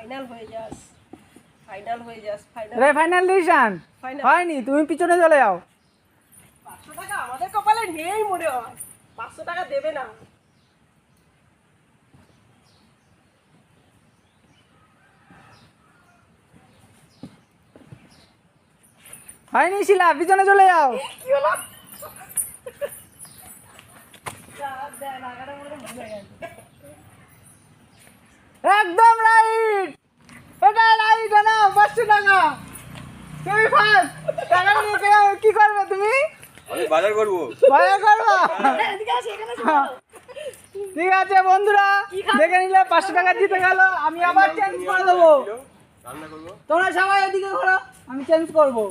Final হয়ে যাস, final হয়ে যাস, ফাইনাল। রে ফাইনাল ডিসিশন হয়নি, তুমি পিছনে চলে যাও। 500 টাকা আমাদের কপালে নেই মনে হয়, 500 টাকা দেবে না। হয়নি শিলা, পিছনে চলে যাও। কি হলো? টাকাটা মনে হয় ভুলে গেছে। একদম রাইট, এটা রাইট না। 500 টাকা তুমি ফার্স্ট। টাকা নিয়ে কি করবে তুমি? আমি বাজার করব। বাজার করবা? এদিকে আসো, এখানে আসো, বলো। ঠিক আছে বন্ধুরা, দেখে নিলে 500 টাকা জিতে গেল। আমি আবার চেঞ্জ করে দেবো। রান্না করব। তোমরা সবাই এদিকে ঘোরো, আমি চেঞ্জ করবো।